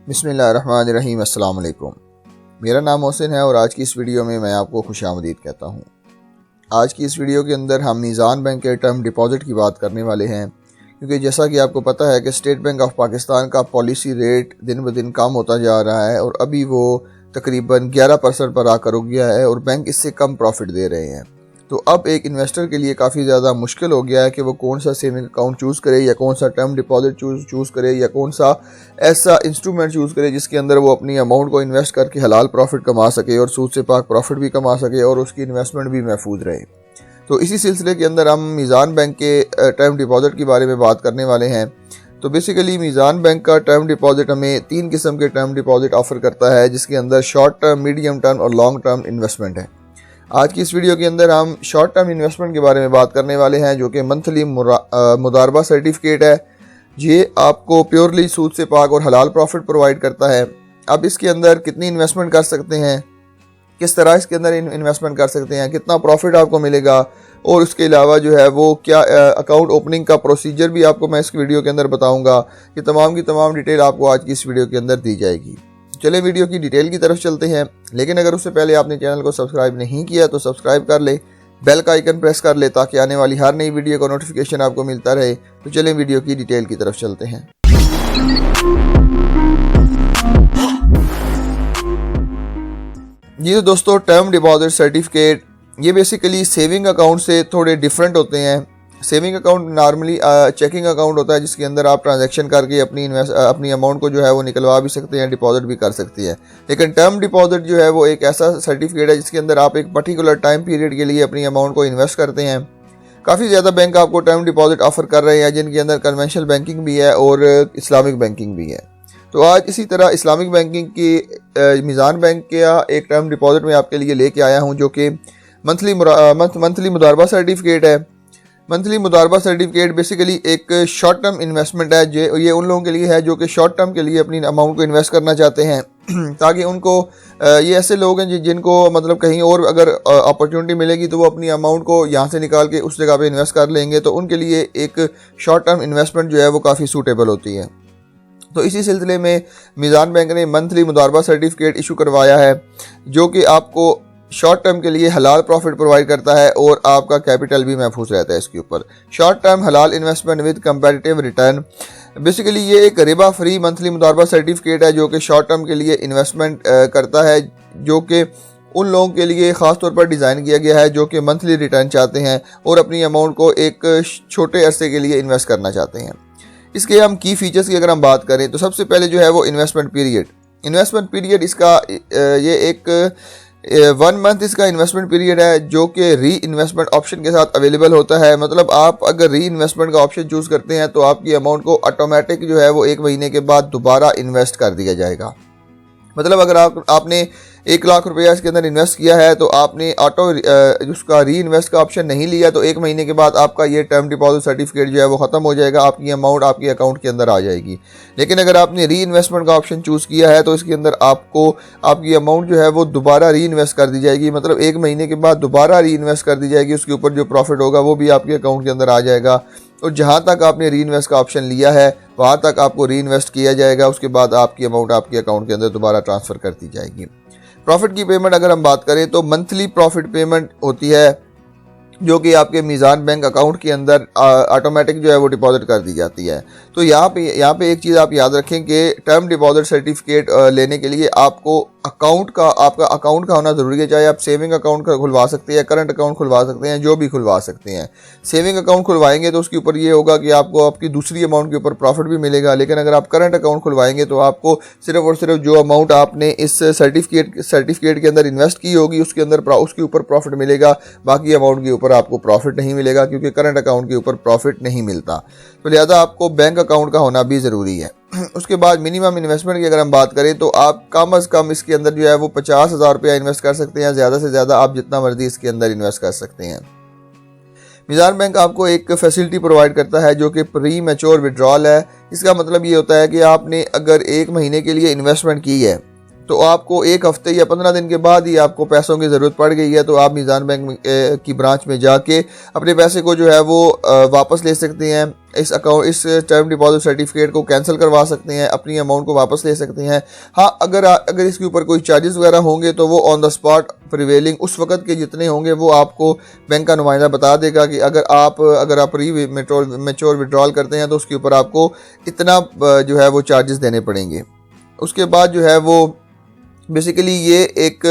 बिस्मिल्लाहिर्रहमानिर्रहीम। अस्सलाम वालेकुम। मेरा नाम मोहसिन है और आज की इस वीडियो में मैं आपको खुशामदीद कहता हूँ। आज की इस वीडियो के अंदर हम मीज़ान बैंक के टर्म डिपॉज़िट की बात करने वाले हैं, क्योंकि जैसा कि आपको पता है कि स्टेट बैंक ऑफ पाकिस्तान का पॉलिसी रेट दिन ब दिन कम होता जा रहा है और अभी वो तकरीबन 11% पर आकर रुक गया है और बैंक इससे कम प्रॉफिट दे रहे हैं। तो अब एक इन्वेस्टर के लिए काफ़ी ज़्यादा मुश्किल हो गया है कि वो कौन सा सेविंग अकाउंट चूज़ करे या कौन सा टर्म डिपॉजिट चूज़ करे या कौन सा ऐसा इंस्ट्रूमेंट चूज़ करे जिसके अंदर वो अपनी अमाउंट को इन्वेस्ट करके हलाल प्रॉफिट कमा सके और सूद से पाक प्रॉफिट भी कमा सके और उसकी इन्वेस्टमेंट भी महफूज रहे। तो इसी सिलसिले के अंदर हम मीज़ान बैंक के टर्म डिपॉजिट के बारे में बात करने वाले हैं। तो बेसिकली मीज़ान बैंक का टर्म डिपॉजिट हमें 3 किस्म के टर्म डिपॉजिट ऑफ़र करता है, जिसके अंदर शॉर्ट टर्म, मीडियम टर्म और लॉन्ग टर्म इन्वेस्टमेंट है। आज की इस वीडियो के अंदर हम शॉर्ट टर्म इन्वेस्टमेंट के बारे में बात करने वाले हैं, जो कि मंथली मुदारबा सर्टिफिकेट है। ये आपको प्योरली सूद से पाक और हलाल प्रॉफिट प्रोवाइड करता है। अब इसके अंदर कितनी इन्वेस्टमेंट कर सकते हैं, किस तरह इसके अंदर इन्वेस्टमेंट कर सकते हैं, कितना प्रॉफिट आपको मिलेगा और उसके अलावा जो है वो क्या अकाउंट ओपनिंग का प्रोसीजर भी आपको मैं इस वीडियो के अंदर बताऊंगा। कि तमाम की तमाम डिटेल आपको आज की इस वीडियो के अंदर दी जाएगी। चले वीडियो की डिटेल की तरफ चलते हैं, लेकिन अगर उससे पहले आपने चैनल को सब्सक्राइब नहीं किया तो सब्सक्राइब कर ले, बेल का आइकन प्रेस कर ले ताकि आने वाली हर नई वीडियो का नोटिफिकेशन आपको मिलता रहे। तो चलें वीडियो की डिटेल की तरफ चलते हैं। ये तो दोस्तों टर्म डिपॉजिट सर्टिफिकेट ये बेसिकली सेविंग अकाउंट से थोड़े डिफरेंट होते हैं। Saving account normally checking account होता है, जिसके अंदर आप ट्रांजैक्शन करके अपनी अमाउंट को जो है वो निकलवा भी सकते हैं, डिपॉजिट भी कर सकते हैं। लेकिन टर्म डिपॉजिट जो है वो एक ऐसा सर्टिफिकेट है जिसके अंदर आप एक पर्टिकुलर टाइम पीरियड के लिए अपनी अमाउंट को इन्वेस्ट करते हैं। काफ़ी ज़्यादा बैंक आपको टर्म डिपॉजिट ऑफर कर रहे हैं, जिनके अंदर कन्वेंशनल बैंकिंग भी है और इस्लामिक बैंकिंग भी है। तो आज इसी तरह इस्लामिक बैंकिंग की मीज़ान बैंक का एक टर्म डिपॉजिट में आपके लिए लेके आया हूँ, जो कि मंथली मुदारबा सर्टिफिकेट है। मंथली मुदारबा सर्टिफिकेट बेसिकली एक शॉर्ट टर्म इन्वेस्टमेंट है। ये उन लोगों के लिए है जो कि शॉर्ट टर्म के लिए अपनी अमाउंट को इन्वेस्ट करना चाहते हैं ताकि उनको ये ऐसे लोग हैं जिनको मतलब कहीं और अगर अपॉर्चुनिटी मिलेगी तो वो अपनी अमाउंट को यहाँ से निकाल के उस जगह पे इन्वेस्ट कर लेंगे। तो उनके लिए एक शॉर्ट टर्म इन्वेस्टमेंट जो है वो काफ़ी सूटेबल होती है। तो इसी सिलसिले में मीज़ान बैंक ने मंथली मुदारबा सर्टिफिकेट इशू करवाया है, जो कि आपको शॉर्ट टर्म के लिए हलाल प्रॉफिट प्रोवाइड करता है और आपका कैपिटल भी महफूज रहता है इसके ऊपर। शॉर्ट टर्म हलाल investment with comparative return, basically ये एक रिबा फ्री मंथली मुदारबा सर्टिफिकेट है जो कि शॉर्ट टर्म के लिए इन्वेस्टमेंट करता है, जो कि उन लोगों के लिए ख़ास तौर पर डिज़ाइन किया गया है जो कि मंथली रिटर्न चाहते हैं और अपनी अमाउंट को एक छोटे अरसे के लिए इन्वेस्ट करना चाहते हैं। इसके हम की फीचर्स की अगर हम बात करें तो सबसे पहले जो है वो इन्वेस्टमेंट पीरियड इसका ये एक 1 मंथ इसका इन्वेस्टमेंट पीरियड है, जो कि री इन्वेस्टमेंट ऑप्शन के साथ अवेलेबल होता है। मतलब आप अगर री इन्वेस्टमेंट का ऑप्शन चूज़ करते हैं तो आपकी अमाउंट को ऑटोमेटिक जो है वो 1 महीने के बाद दोबारा इन्वेस्ट कर दिया जाएगा। मतलब अगर आपने 1 लाख रुपया इसके अंदर इन्वेस्ट किया है तो आपने उसका री इन्वेस्ट का ऑप्शन नहीं लिया तो 1 महीने के बाद आपका ये टर्म डिपॉजिट सर्टिफिकेट जो है वो ख़त्म हो जाएगा, आपकी अमाउंट आपके अकाउंट के अंदर आ जाएगी। लेकिन अगर आपने री इन्वेस्टमेंट का ऑप्शन चूज़ किया है तो इसके अंदर आपको आपकी अमाउंट जो है वो दोबारा री इन्वेस्ट कर दी जाएगी। मतलब 1 महीने के बाद दोबारा री इन्वेस्ट कर दी जाएगी, उसके ऊपर जो प्रॉफिट होगा वो भी आपके अकाउंट के अंदर आ जाएगा और जहाँ तक आपने री इन्वेस्ट का ऑप्शन लिया है वहाँ तक आपको री इन्वेस्ट किया जाएगा। उसके बाद आपकी अमाउंट आपके अकाउंट के अंदर दोबारा ट्रांसफ़र कर दी जाएगी। प्रॉफिट की पेमेंट अगर हम बात करें तो मंथली प्रॉफिट पेमेंट होती है, जो कि आपके मीज़ान बैंक अकाउंट के अंदर ऑटोमेटिक जो है वो डिपॉजिट कर दी जाती है। तो यहाँ पे एक चीज़ आप याद रखें कि टर्म डिपॉजिट सर्टिफिकेट लेने के लिए आपको आपका अकाउंट का होना ज़रूरी है। चाहे आप सेविंग अकाउंट का खुलवा सकते हैं, करंट अकाउंट खुलवा सकते हैं, जो भी खुलवा सकते हैं। सेविंग अकाउंट खुलवाएंगे तो उसके ऊपर ये होगा कि आपको आपकी दूसरी अमाउंट के ऊपर प्रॉफिट भी मिलेगा। लेकिन अगर आप करंट अकाउंट खुलवाएंगे तो आपको सिर्फ और सिर्फ जो अमाउंट आपने इस सर्टिफिकेट के अंदर इन्वेस्ट की होगी उसके ऊपर प्रॉफिट मिलेगा, बाकी अमाउंट के ऊपर आपको प्रॉफिट नहीं मिलेगा, क्योंकि करंट अकाउंट के ऊपर प्रॉफिट नहीं मिलता। तो लिहाजा आपको बैंक अकाउंट का होना भी ज़रूरी है। उसके बाद मिनिमम इन्वेस्टमेंट की अगर हम बात करें तो आप कम अज़ कम इसके अंदर जो है वो 50,000 रुपया इन्वेस्ट कर सकते हैं। ज़्यादा से ज़्यादा आप जितना मर्जी इसके अंदर इन्वेस्ट कर सकते हैं। मीज़ान बैंक आपको एक फैसिलिटी प्रोवाइड करता है जो कि प्री मैच्योर विड्रॉल है। इसका मतलब ये होता है कि आपने अगर 1 महीने के लिए इन्वेस्टमेंट की है तो आपको एक हफ्ते या 15 दिन के बाद ही आपको पैसों की ज़रूरत पड़ गई है, तो आप मीज़ान बैंक की ब्रांच में जाके अपने पैसे को जो है वो वापस ले सकते हैं। इस टर्म डिपॉजिट सर्टिफिकेट को कैंसिल करवा सकते हैं, अपनी अमाउंट को वापस ले सकते हैं। हाँ, अगर इसके ऊपर कोई चार्जेस वगैरह होंगे तो वो ऑन द स्पॉट प्रिवेलिंग उस वक्त के जितने होंगे वो आपको बैंक का नुमाइंदा बता देगा कि अगर आप प्री मेच्योर विड्रॉल करते हैं तो उसके ऊपर आपको इतना जो है वो चार्जेस देने पड़ेंगे। उसके बाद जो है वो बेसिकली ये एक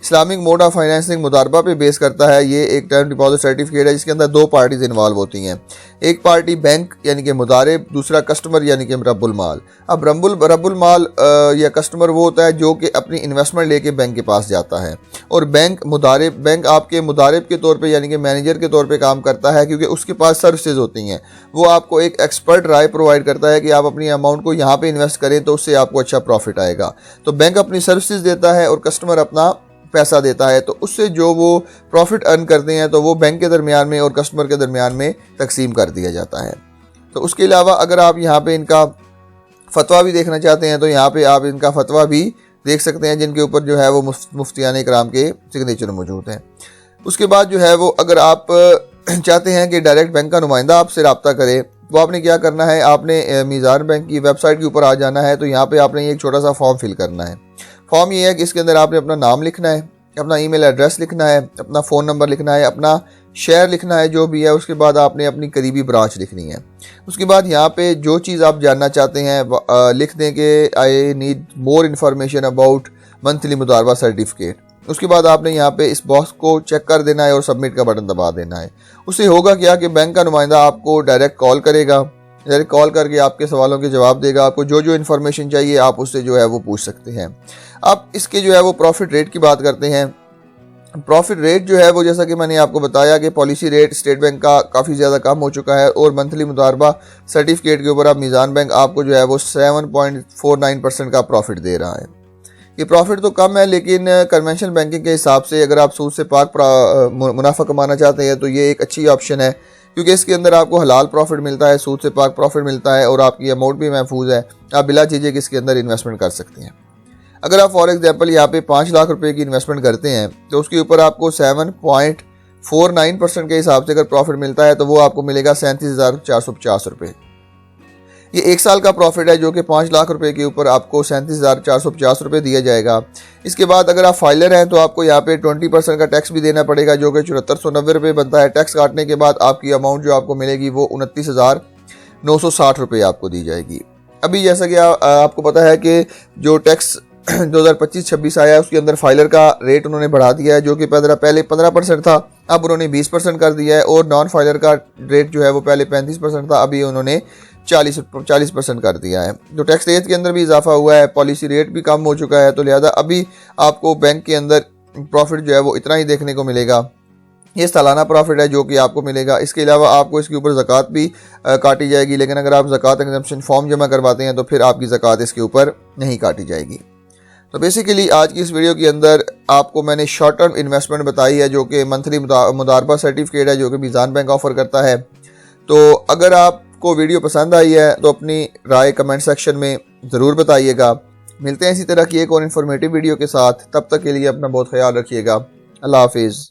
इस्लामिक मोड ऑफ फाइनेंसिंग मुदारबा पे बेस करता है। ये एक टर्म डिपॉजिट सर्टिफिकेट है जिसके अंदर दो पार्टीज इन्वॉल्व होती हैं। एक पार्टी बैंक यानी कि मुदारिब, दूसरा कस्टमर यानी कि रब्बुल माल। अब रब्बुल माल या कस्टमर वो होता है जो कि अपनी इन्वेस्टमेंट लेके बैंक के पास जाता है, और बैंक आपके मुदारिब के तौर पर यानी कि मैनेजर के तौर पर काम करता है, क्योंकि उसके पास सर्विसेज होती हैं। वो आपको एक एक्सपर्ट राय प्रोवाइड करता है कि आप अपनी अमाउंट को यहाँ पर इन्वेस्ट करें तो उससे आपको अच्छा प्रॉफिट आएगा। तो बैंक अपनी सर्विसेज देता है और कस्टमर अपना पैसा देता है, तो उससे जो वो प्रॉफिट अर्न करते हैं तो वो बैंक के दरमियान में और कस्टमर के दरमियान में तकसीम कर दिया जाता है। तो उसके अलावा अगर आप यहाँ पे इनका फतवा भी देखना चाहते हैं तो यहाँ पे आप इनका फतवा भी देख सकते हैं, जिनके ऊपर जो है वो मुफ्तियाने कराम के सिग्नेचर मौजूद हैं। उसके बाद जो है वो अगर आप चाहते हैं कि डायरेक्ट बैंक का नुमाइंदा आपसे रब्ता करे तो आपने क्या करना है, आपने मीज़ान बैंक की वेबसाइट के ऊपर आ जाना है। तो यहाँ पे आपने एक छोटा सा फॉर्म फिल करना है। फॉर्म ये है कि इसके अंदर आपने अपना नाम लिखना है, अपना ईमेल एड्रेस लिखना है, अपना फ़ोन नंबर लिखना है, अपना शहर लिखना है जो भी है। उसके बाद आपने अपनी करीबी ब्रांच लिखनी है। उसके बाद यहाँ पे जो चीज़ आप जानना चाहते हैं लिख दें कि I need more information about monthly मुदारबा सर्टिफिकेट। उसके बाद आपने यहाँ पे इस बॉक्स को चेक कर देना है और सबमिट का बटन दबा देना है। उससे होगा क्या कि बैंक का नुमाइंदा आपको डायरेक्ट कॉल करेगा, डायरेक्ट कॉल करके आपके सवालों के जवाब देगा। आपको जो जो इन्फॉर्मेशन चाहिए आप उससे जो है वो पूछ सकते हैं। आप इसके जो है वो प्रॉफिट रेट की बात करते हैं। प्रॉफिट रेट जो है वो जैसा कि मैंने आपको बताया कि पॉलिसी रेट स्टेट बैंक का काफ़ी ज़्यादा कम हो चुका है, और मंथली मुदारबा सर्टिफिकेट के ऊपर आप मीज़ान बैंक आपको जो है वो 7.49% का प्रॉफिट दे रहा है। ये प्रॉफिट तो कम है, लेकिन कन्वेंशनल बैंकिंग के हिसाब से अगर आप सूद से पाक मुनाफा कमाना चाहते हैं तो ये एक अच्छी ऑप्शन है, क्योंकि इसके अंदर आपको हलाल प्रॉफिट मिलता है, सूद से पाक प्रॉफिट मिलता है, और आपकी अमाउंट भी महफूज है। आप बिला झिझक इसके अंदर इन्वेस्टमेंट कर सकते हैं। अगर आप फॉर एग्जांपल यहाँ पे 5 लाख रुपए की इन्वेस्टमेंट करते हैं तो उसके ऊपर आपको 7.49% के हिसाब से अगर प्रॉफिट मिलता है तो वो आपको मिलेगा 37,450 रुपये। ये 1 साल का प्रॉफिट है जो कि 5 लाख रुपए के ऊपर आपको 37,450 रुपये दिया जाएगा। इसके बाद अगर आप फाइलर हैं तो आपको यहाँ पे 20% का टैक्स भी देना पड़ेगा, जो कि 7490 रुपये बनता है। टैक्स काटने के बाद आपकी अमाउंट जो आपको मिलेगी वो 29,960 रुपये आपको दी जाएगी। अभी जैसा कि आपको पता है कि जो टैक्स 2025-26 आया है उसके अंदर फाइलर का रेट उन्होंने बढ़ा दिया है, जो कि पहले 15% था, अब उन्होंने 20% कर दिया है। और नॉन फाइलर का रेट जो है वो पहले 35% था, अभी उन्होंने 40% कर दिया है। तो टैक्स रेट के अंदर भी इजाफा हुआ है, पॉलिसी रेट भी कम हो चुका है। तो लिहाजा अभी आपको बैंक के अंदर प्रॉफिट जो है वो इतना ही देखने को मिलेगा। ये सालाना प्रॉफिट है जो कि आपको मिलेगा। इसके अलावा आपको इसके ऊपर ज़कात भी काटी जाएगी, लेकिन अगर आप ज़कात एग्जम्पशन फॉर्म जमा करवाते हैं तो फिर आपकी ज़कात इसके ऊपर नहीं काटी जाएगी। तो बेसिकली आज की इस वीडियो के अंदर आपको मैंने शॉर्ट टर्म इन्वेस्टमेंट बताई है, जो कि मंथली मुदारबा सर्टिफिकेट है जो कि मीज़ान बैंक ऑफर करता है। तो अगर आपको वीडियो पसंद आई है तो अपनी राय कमेंट सेक्शन में ज़रूर बताइएगा। मिलते हैं इसी तरह की एक और इन्फॉर्मेटिव वीडियो के साथ, तब तक के लिए अपना बहुत ख्याल रखिएगा। अल्लाह हाफिज़।